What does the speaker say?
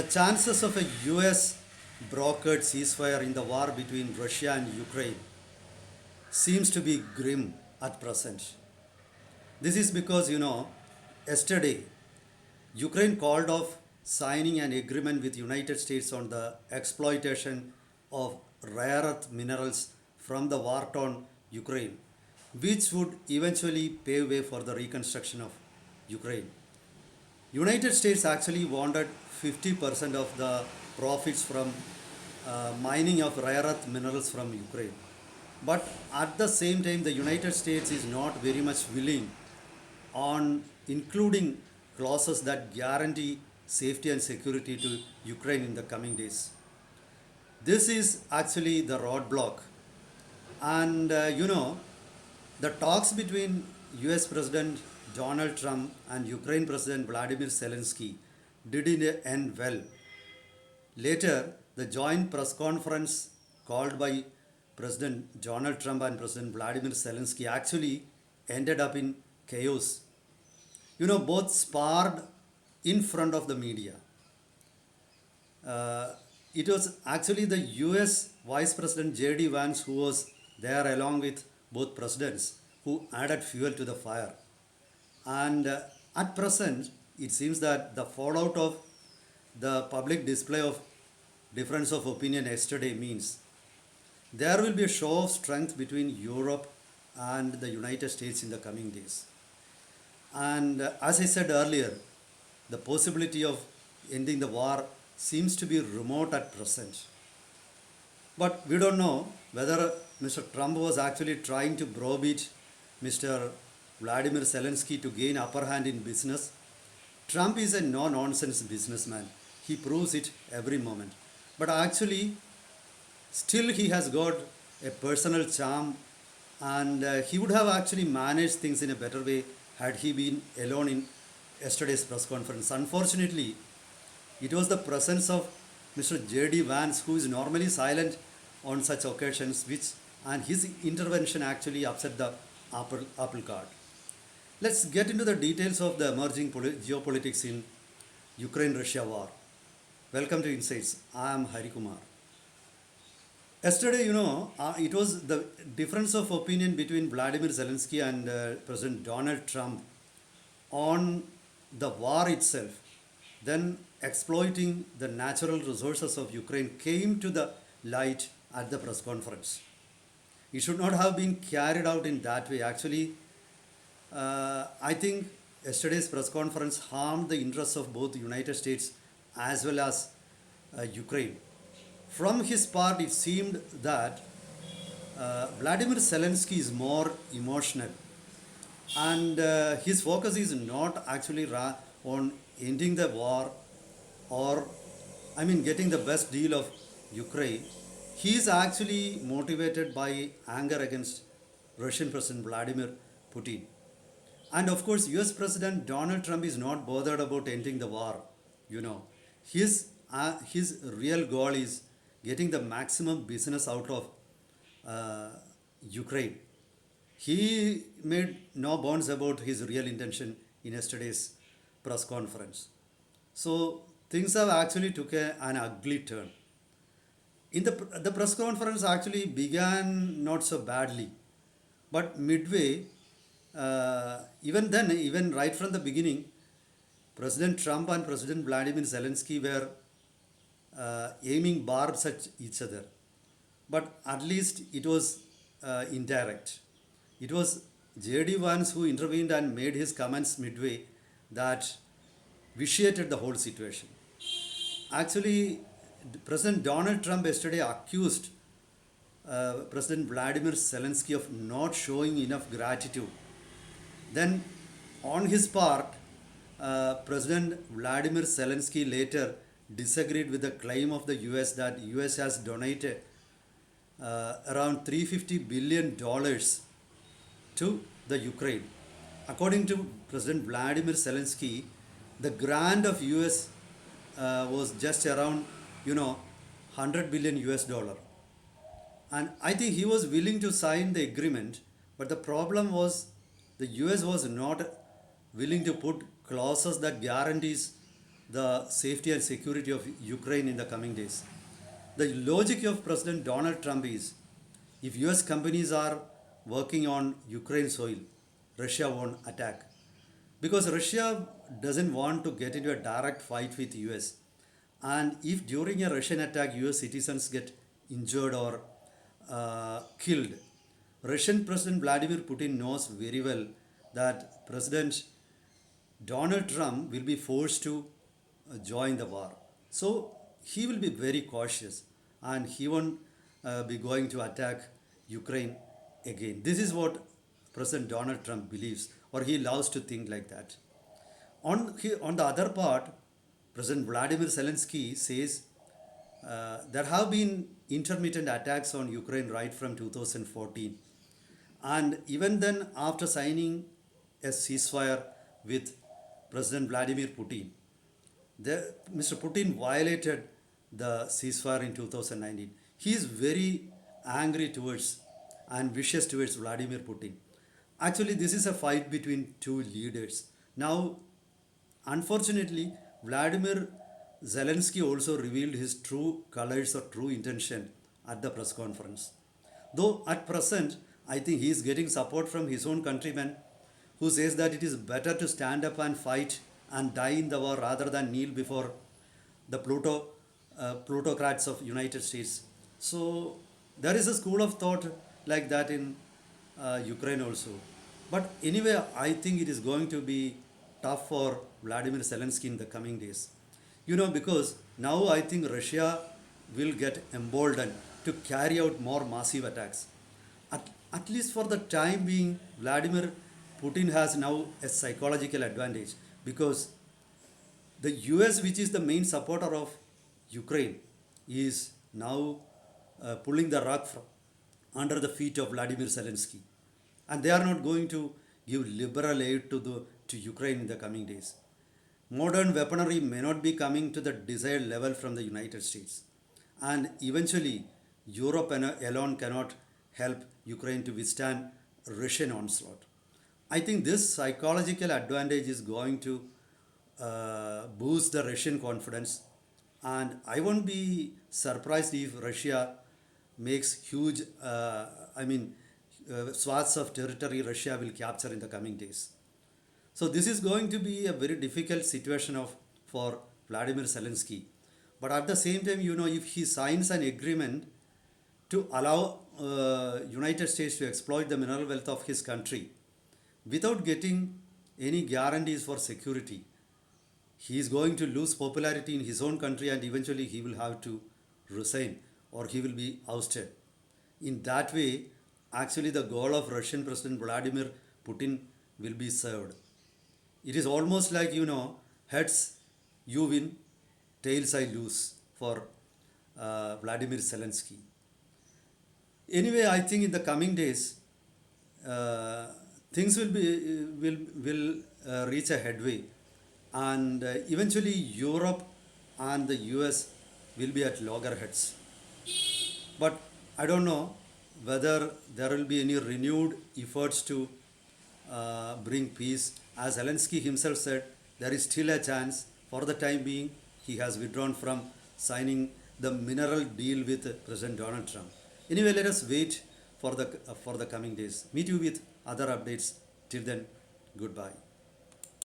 The chances of a US brokered ceasefire in the war between Russia and Ukraine seems to be grim at present. This is because, yesterday Ukraine called off signing an agreement with United States on the exploitation of rare earth minerals from the war-torn Ukraine, which would eventually pave way for the reconstruction of Ukraine. United States actually wanted 50% of the profits from mining of rare earth minerals from Ukraine. But at the same time, the United States is not very much willing on including clauses that guarantee safety and security to Ukraine in the coming days. This is actually the roadblock. And the talks between US President Donald Trump and Ukraine President Vladimir Zelensky didn't end well. Later, the joint press conference called by President Donald Trump and President Vladimir Zelensky actually ended up in chaos. Both sparred in front of the media. It was actually the US Vice President J.D. Vance who was there along with both presidents who added fuel to the fire. And at present, it seems that the fallout of the public display of difference of opinion yesterday means there will be a show of strength between Europe and the United States in the coming days. And as I said earlier, the possibility of ending the war seems to be remote at present. But we don't know whether Mr. Trump was actually trying to browbeat Mr. Vladimir Zelensky to gain upper hand in business. Trump is a no-nonsense businessman. He proves it every moment. But actually, still he has got a personal charm, and he would have actually managed things in a better way had he been alone in yesterday's press conference. Unfortunately, it was the presence of Mr. J.D. Vance, who is normally silent on such occasions, and his intervention actually upset the apple cart. Let's get into the details of the emerging geopolitics in Ukraine-Russia war. Welcome to Insights. I am Hari Kumar. Yesterday, it was the difference of opinion between Vladimir Zelensky and President Donald Trump on the war itself. Then exploiting the natural resources of Ukraine came to the light at the press conference. It should not have been carried out in that way. Actually, I think yesterday's press conference harmed the interests of both the United States as well as Ukraine. From his part, it seemed that Vladimir Zelensky is more emotional, and his focus is not actually on ending the war or, getting the best deal of Ukraine. He is actually motivated by anger against Russian President Vladimir Putin. And of course, US President Donald Trump is not bothered about ending the war. His real goal is getting the maximum business out of Ukraine. He made no bones about his real intention in yesterday's press conference. So things have actually took an ugly turn. The press conference actually began not so badly, but midway, even right from the beginning, President Trump and President Vladimir Zelensky were aiming barbs at each other. But at least it was indirect. It was J.D. Vance who intervened and made his comments midway that vitiated the whole situation. Actually, President Donald Trump yesterday accused President Vladimir Zelensky of not showing enough gratitude. Then, on his part, President Vladimir Zelensky later disagreed with the claim of the US that US has donated around $350 billion to the Ukraine. According to President Vladimir Zelensky, the grant of US was just around 100 billion US dollar. And I think he was willing to sign the agreement, but the problem was the US was not willing to put clauses that guarantees the safety and security of Ukraine in the coming days. The logic of President Donald Trump is if US companies are working on Ukraine soil, Russia won't attack. Because Russia doesn't want to get into a direct fight with US. And if during a Russian attack US citizens get injured or killed, Russian President Vladimir Putin knows very well that President Donald Trump will be forced to join the war. So he will be very cautious and he won't be going to attack Ukraine again. This is what President Donald Trump believes, or he loves to think like that. On the other part, President Vladimir Zelensky says there have been intermittent attacks on Ukraine right from 2014. And even then, after signing a ceasefire with President Vladimir Putin, Mr. Putin violated the ceasefire in 2019. He is very angry towards and vicious towards Vladimir Putin. Actually, this is a fight between two leaders. Now, unfortunately, Vladimir Zelensky also revealed his true colors or true intention at the press conference. Though at present, I think he is getting support from his own countrymen who says that it is better to stand up and fight and die in the war rather than kneel before the plutocrats of United States. So there is a school of thought like that in Ukraine also. But anyway, I think it is going to be tough for Vladimir Zelensky in the coming days. Because now I think Russia will get emboldened to carry out more massive attacks. At least for the time being, Vladimir Putin has now a psychological advantage because the US, which is the main supporter of Ukraine, is now pulling the rug from under the feet of Vladimir Zelensky. And they are not going to give liberal aid to Ukraine in the coming days. Modern weaponry may not be coming to the desired level from the United States. And eventually, Europe alone cannot help Ukraine to withstand Russian onslaught. I think this psychological advantage is going to boost the Russian confidence. And I won't be surprised if Russia makes huge, swaths of territory Russia will capture in the coming days. So this is going to be a very difficult situation for Vladimir Zelensky. But at the same time, if he signs an agreement to allow United States to exploit the mineral wealth of his country without getting any guarantees for security, he is going to lose popularity in his own country and eventually he will have to resign or he will be ousted. In that way, actually the goal of Russian President Vladimir Putin will be served. It is almost like, heads you win, tails I lose for Vladimir Zelensky. Anyway, I think in the coming days, things will reach a headway, and eventually Europe and the US will be at loggerheads. But I don't know whether there will be any renewed efforts to bring peace. As Zelensky himself said, there is still a chance. For the time being, he has withdrawn from signing the mineral deal with President Donald Trump. Anyway, let us wait for the coming days. Meet you with other updates. Till then, goodbye.